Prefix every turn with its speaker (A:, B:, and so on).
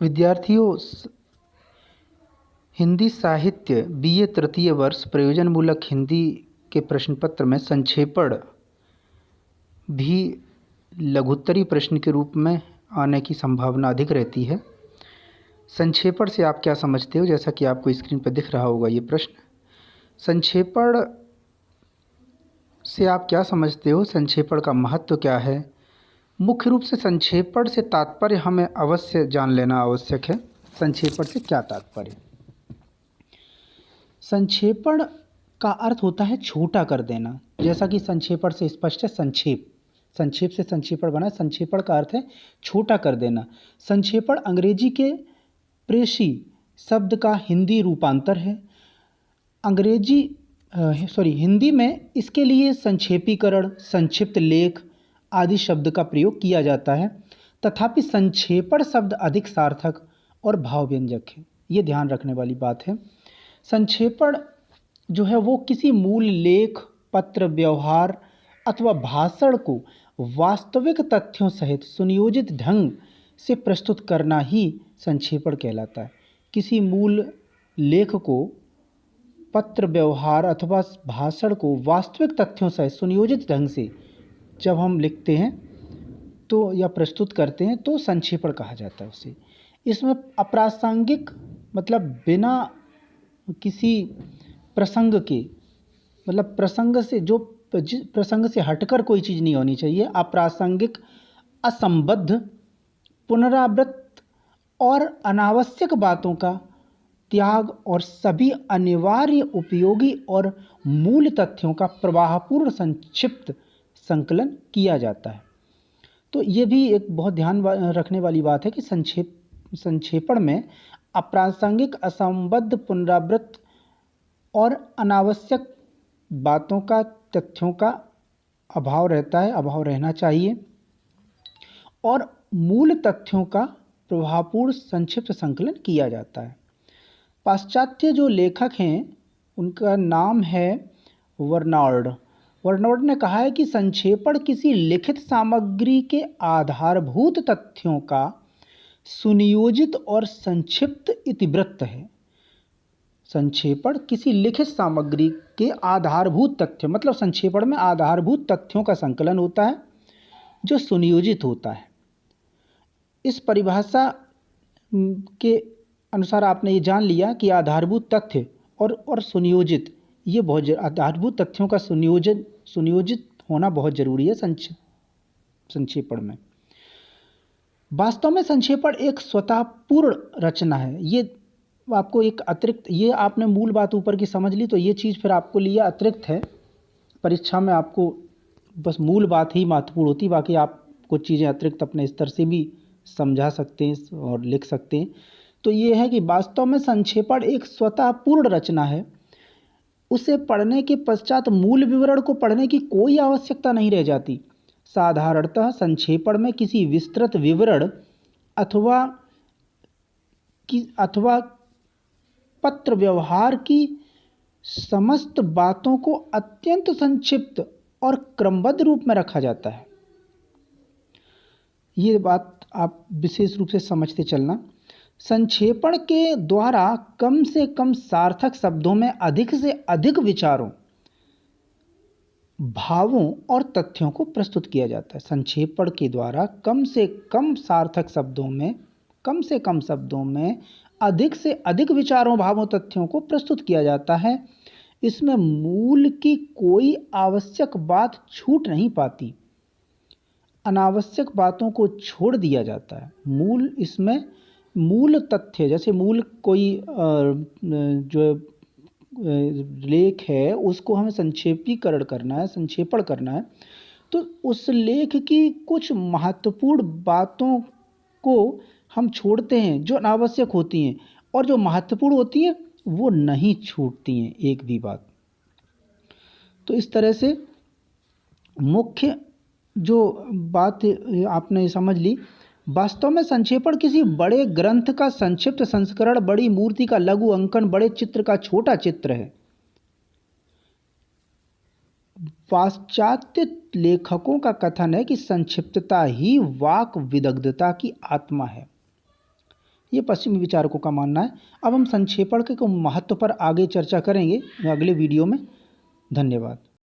A: विद्यार्थियों, हिंदी साहित्य बीए तृतीय वर्ष प्रयोजनमूलक हिंदी के प्रश्न पत्र में संक्षेपण भी लघुत्तरी प्रश्न के रूप में आने की संभावना अधिक रहती है। संक्षेपण से आप क्या समझते हो? जैसा कि आपको स्क्रीन पर दिख रहा होगा ये प्रश्न। संक्षेपण से आप क्या समझते हो? संक्षेपण का महत्व क्या है? मुख्य रूप से संक्षेपण से तात्पर्य हमें अवश्य जान लेना आवश्यक है। संक्षेपण से क्या तात्पर्य? संक्षेपण का अर्थ होता है छोटा कर देना। जैसा कि संक्षेपण से स्पष्ट है, संक्षेप से संक्षेपण बना। संक्षेपण का अर्थ है छोटा कर देना। संक्षेपण अंग्रेजी के प्रेषी शब्द का हिंदी रूपांतर है। हिंदी में इसके लिए संक्षेपीकरण, संक्षिप्त लेख आदि शब्द का प्रयोग किया जाता है। तथापि संक्षेपण शब्द अधिक सार्थक और भावव्यंजक है। ये ध्यान रखने वाली बात है। संक्षेपण जो है वो किसी मूल लेख, पत्र, व्यवहार अथवा भाषण को वास्तविक तथ्यों सहित सुनियोजित ढंग से प्रस्तुत करना ही संक्षेपण कहलाता है। किसी मूल लेख को, पत्र, व्यवहार अथवा भाषण को वास्तविक तथ्यों सहित सुनियोजित ढंग से जब हम लिखते हैं तो या प्रस्तुत करते हैं तो संक्षेपण कहा जाता है उसे। इसमें अप्रासंगिक मतलब बिना किसी प्रसंग के, मतलब प्रसंग से हटकर कोई चीज़ नहीं होनी चाहिए। अप्रासंगिक, असंबद्ध, पुनरावृत्त और अनावश्यक बातों का त्याग और सभी अनिवार्य, उपयोगी और मूल तथ्यों का प्रवाहपूर्ण संक्षिप्त संकलन किया जाता है। तो ये भी एक बहुत ध्यान रखने वाली बात है कि संक्षेपण में अप्रासंगिक, असंबद्ध, पुनरावृत्त और अनावश्यक बातों का, तथ्यों का अभाव रहता है, अभाव रहना चाहिए, और मूल तथ्यों का प्रभावपूर्ण संक्षिप्त संकलन किया जाता है। पाश्चात्य जो लेखक हैं उनका नाम है वर्नार्ड। वर्नार्ड ने कहा है कि संक्षेपण किसी लिखित सामग्री के आधारभूत तथ्यों का सुनियोजित और संक्षिप्त इतिवृत्त है। संक्षेपण किसी लिखित सामग्री के आधारभूत तथ्य, मतलब संक्षेपण में आधारभूत तथ्यों का संकलन होता है जो सुनियोजित होता है। इस परिभाषा के अनुसार आपने ये जान लिया कि आधारभूत तथ्य और सुनियोजित, ये बहुत आधारभूत तथ्यों का सुनियोजित होना बहुत ज़रूरी है संक्षेपण में। वास्तव में संक्षेपण एक स्वतःपूर्ण रचना है। ये आपको एक अतिरिक्त, ये आपने मूल बात ऊपर की समझ ली तो ये चीज़ फिर आपको लिए अतिरिक्त है। परीक्षा में आपको बस मूल बात ही महत्वपूर्ण होती, बाकी आप कुछ चीज़ें अतिरिक्त अपने स्तर से भी समझा सकते हैं और लिख सकते हैं। तो ये है कि वास्तव में संक्षेपण एक स्वतःपूर्ण रचना है। उसे पढ़ने के पश्चात मूल विवरण को पढ़ने की कोई आवश्यकता नहीं रह जाती। साधारणतः संक्षेपण में किसी विस्तृत विवरण अथवा पत्र व्यवहार की समस्त बातों को अत्यंत संक्षिप्त और क्रमबद्ध रूप में रखा जाता है। ये बात आप विशेष रूप से समझते चलना। संक्षेपण के द्वारा कम से कम सार्थक शब्दों में अधिक से अधिक विचारों, भावों और तथ्यों को प्रस्तुत किया जाता है। संक्षेपण के द्वारा कम से कम सार्थक शब्दों में, कम से कम शब्दों में अधिक से अधिक विचारों, भावों, तथ्यों को प्रस्तुत किया जाता है। इसमें मूल की कोई आवश्यक बात छूट नहीं पाती। अनावश्यक बातों को छोड़ दिया जाता है। इसमें मूल तथ्य, जैसे मूल कोई जो लेख है उसको हमें संक्षेपीकरण करना है, संक्षेपण करना है, तो उस लेख की कुछ महत्वपूर्ण बातों को हम छोड़ते हैं जो अनावश्यक होती हैं, और जो महत्वपूर्ण होती हैं वो नहीं छूटती हैं एक भी बात। तो इस तरह से मुख्य जो बात आपने समझ ली। वास्तव में संक्षेपण किसी बड़े ग्रंथ का संक्षिप्त संस्करण, बड़ी मूर्ति का लघु अंकन, बड़े चित्र का छोटा चित्र है। पाश्चात्य लेखकों का कथन है कि संक्षिप्तता ही वाक विदग्धता की आत्मा है। ये पश्चिमी विचारकों का मानना है। अब हम संक्षेपण के महत्व पर आगे चर्चा करेंगे अगले वीडियो में। धन्यवाद।